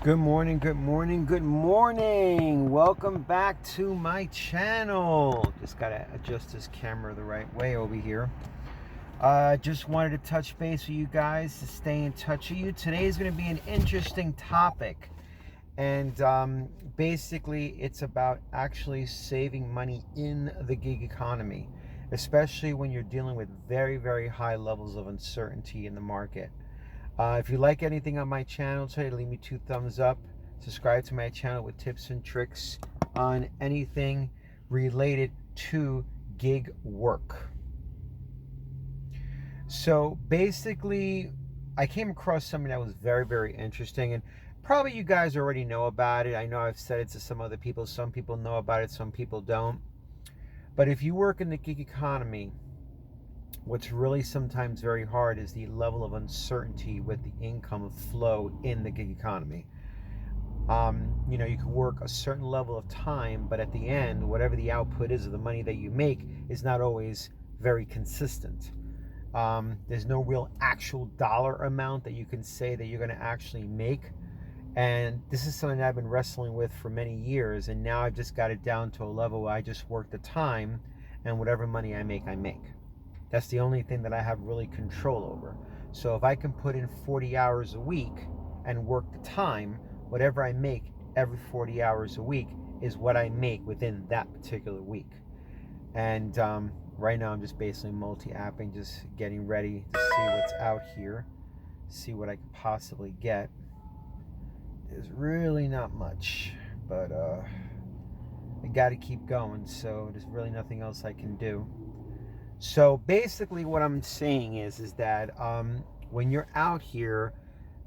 Good morning, good morning, good morning. Welcome back to my channel. Just gotta adjust this camera the right way over here. Just wanted to touch base with you guys to stay in touch with you. Today is going to be an interesting topic. And basically, it's about actually saving money in the gig economy, especially when you're dealing with very, very high levels of uncertainty in the market. If you like anything on my channel today, leave me 2 thumbs up. Subscribe to my channel with tips and tricks on anything related to gig work. So basically, I came across something that was very, very interesting, and probably you guys already know about it. I know I've said it to some other people. Some people know about it, some people don't. But if you work in the gig economy, what's really sometimes very hard is the level of uncertainty with the income flow in the gig economy. You can work a certain level of time, but at the end, whatever the output is of the money that you make is not always very consistent. There's no real actual dollar amount that you can say that you're going to actually make. And this is something that I've been wrestling with for many years, and now I've just got it down to a level where I just work the time, and whatever money I make, I make. That's the only thing that I have really control over. So if I can put in 40 hours a week and work the time, whatever I make every 40 hours a week is what I make within that particular week. And right now I'm just basically multi-apping, just getting ready to see what's out here, see what I could possibly get. There's really not much, but I got to keep going, so there's really nothing else I can do. So basically what I'm saying is that when you're out here,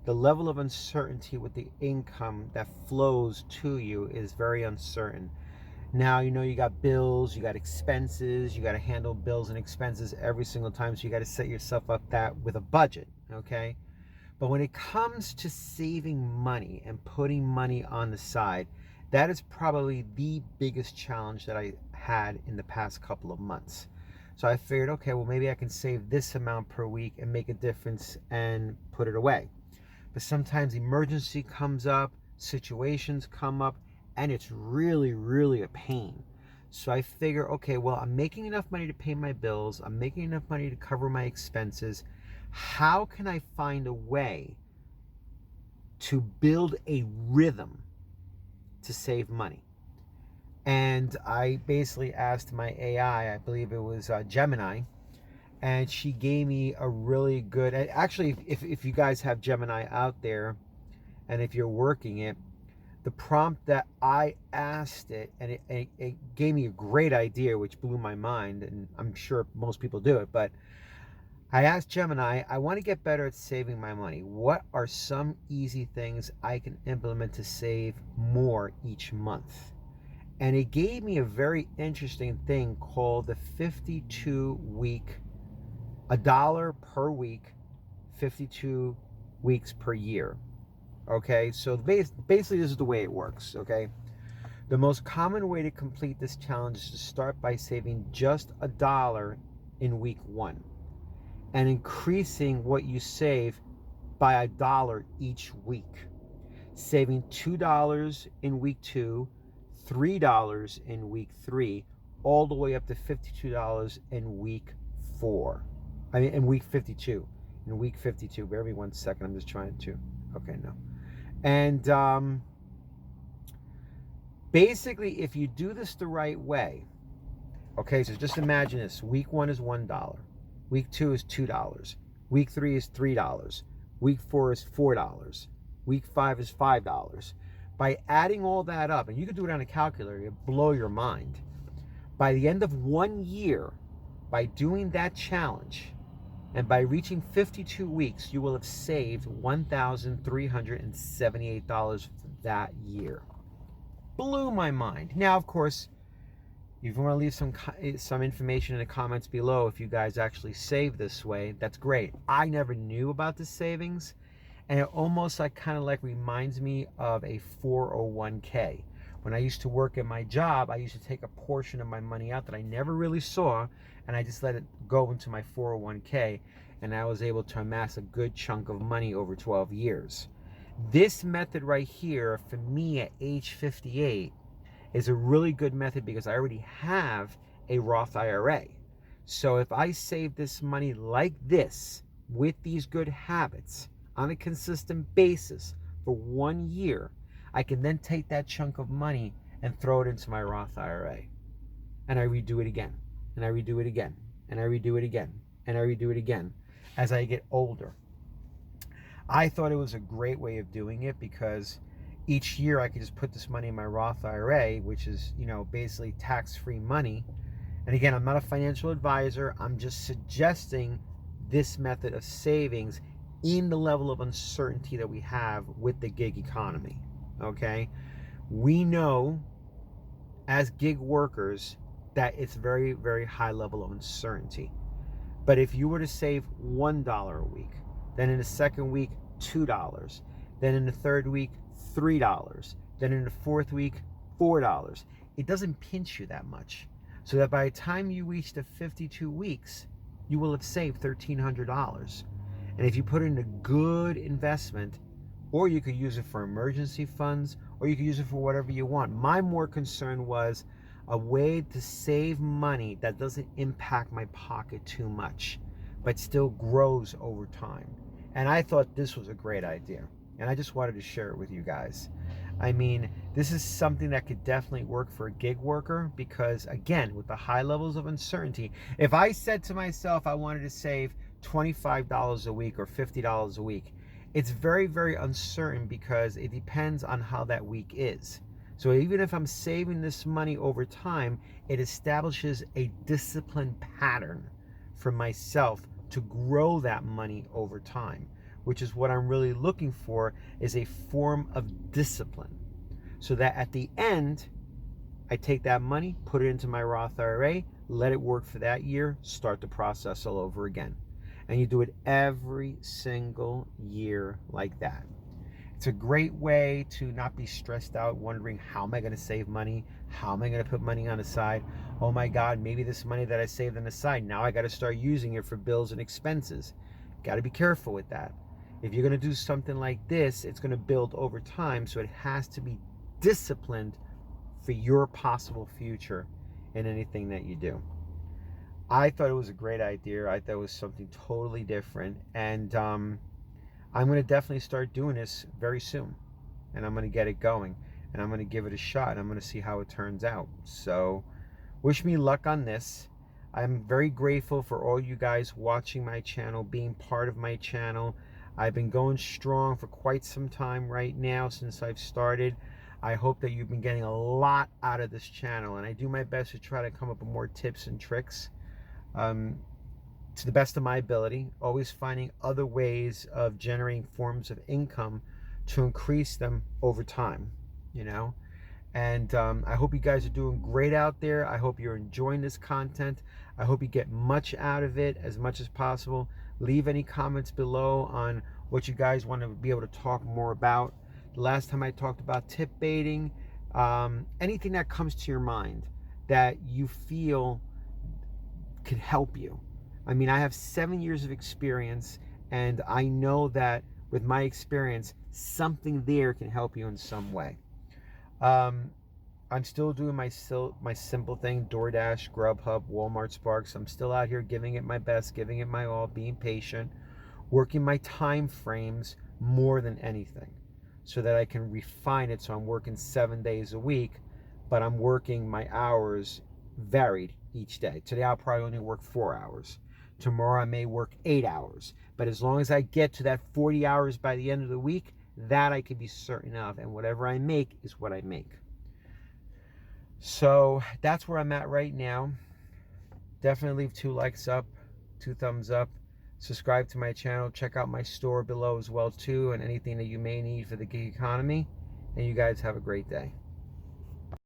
the level of uncertainty with the income that flows to you is very uncertain. Now, you got bills, you got expenses, you got to handle bills and expenses every single time, so you got to set yourself up that with a budget, okay? But when it comes to saving money and putting money on the side, that is probably the biggest challenge that I had in the past couple of months. So I figured, okay, well, maybe I can save this amount per week and make a difference and put it away. But sometimes emergency comes up, situations come up, and it's really, really a pain. So I figure, okay, well, I'm making enough money to pay my bills. I'm making enough money to cover my expenses. How can I find a way to build a rhythm to save money? And I basically asked my AI, I believe it was Gemini, and she gave me a really good, actually, if you guys have Gemini out there, and if you're working it, the prompt that I asked it, and it gave me a great idea, which blew my mind, and I'm sure most people do it, but I asked Gemini, I want to get better at saving my money. What are some easy things I can implement to save more each month? And it gave me a very interesting thing called the 52-week, $1 per week, 52 weeks per year. Okay, so basically this is the way it works, okay? The most common way to complete this challenge is to start by saving just $1 in week 1 and increasing what you save by $1 each week. Saving $2 in week 2, $3 in week 3, all the way up to $52 in week 4. In week 52. In week 52. Bear with me 1 second. I'm just trying to. Okay, no. And basically, if you do this the right way, okay, so just imagine this. Week 1 is $1. Week 2 is $2. Week 3 is $3. Week 4 is $4. Week 5 is $5. By adding all that up, and you can do it on a calculator, it'll blow your mind. By the end of 1 year, by doing that challenge, and by reaching 52 weeks, you will have saved $1,378 for that year. Blew my mind. Now, of course, if you want to leave some information in the comments below, if you guys actually save this way, that's great. I never knew about the savings. And it almost kind of reminds me of a 401k. When I used to work at my job, I used to take a portion of my money out that I never really saw, and I just let it go into my 401k, and I was able to amass a good chunk of money over 12 years. This method right here, for me at age 58, is a really good method because I already have a Roth IRA. So if I save this money like this with these good habits on a consistent basis for 1 year, I can then take that chunk of money and throw it into my Roth IRA. And I redo it again, and I redo it again, and I redo it again, and I redo it again as I get older. I thought it was a great way of doing it because each year I could just put this money in my Roth IRA, which is, basically tax-free money. And again, I'm not a financial advisor. I'm just suggesting this method of savings in the level of uncertainty that we have with the gig economy. Okay? We know as gig workers that it's very, very high level of uncertainty. But if you were to save $1 a week, then in the second week, $2, then in the third week, $3, then in the fourth week, $4, it doesn't pinch you that much. So that by the time you reach the 52 weeks, you will have saved $1,300. And if you put in a good investment, or you could use it for emergency funds, or you could use it for whatever you want. My more concern was a way to save money that doesn't impact my pocket too much, but still grows over time. And I thought this was a great idea. And I just wanted to share it with you guys. I mean, this is something that could definitely work for a gig worker because, again, with the high levels of uncertainty, if I said to myself I wanted to save $25 a week or $50 a week, it's very, very uncertain because it depends on how that week is. So even if I'm saving this money over time, it establishes a disciplined pattern for myself to grow that money over time, which is what I'm really looking for, is a form of discipline. So that at the end, I take that money, put it into my Roth IRA, let it work for that year, start the process all over again. And you do it every single year like that. It's a great way to not be stressed out, wondering, how am I going to save money? How am I going to put money on the side? Oh my God, maybe this money that I saved on the side, now I got to start using it for bills and expenses. Got to be careful with that. If you're going to do something like this, it's going to build over time, so it has to be disciplined for your possible future in anything that you do. I thought it was a great idea. I thought it was something totally different. And I'm going to definitely start doing this very soon. And I'm going to get it going. And I'm going to give it a shot. And I'm going to see how it turns out. So wish me luck on this. I'm very grateful for all you guys watching my channel, being part of my channel. I've been going strong for quite some time right now since I've started. I hope that you've been getting a lot out of this channel. And I do my best to try to come up with more tips and tricks. To the best of my ability, always finding other ways of generating forms of income to increase them over time, And I hope you guys are doing great out there. I hope you're enjoying this content. I hope you get much out of it, as much as possible. Leave any comments below on what you guys want to be able to talk more about. The last time I talked about tip baiting, anything that comes to your mind that you feel could help you. I mean, I have 7 years of experience, and I know that with my experience, something there can help you in some way. I'm still doing my simple thing, DoorDash, GrubHub, Walmart Spark. So I'm still out here giving it my best, giving it my all, being patient, working my time frames more than anything so that I can refine it. So I'm working 7 days a week, but I'm working my hours varied each day. Today I'll probably only work 4 hours. Tomorrow I may work 8 hours. But as long as I get to that 40 hours by the end of the week, that I can be certain of. And whatever I make is what I make. So that's where I'm at right now. Definitely leave 2 likes up, 2 thumbs up. Subscribe to my channel. Check out my store below as well too, and anything that you may need for the gig economy. And you guys have a great day.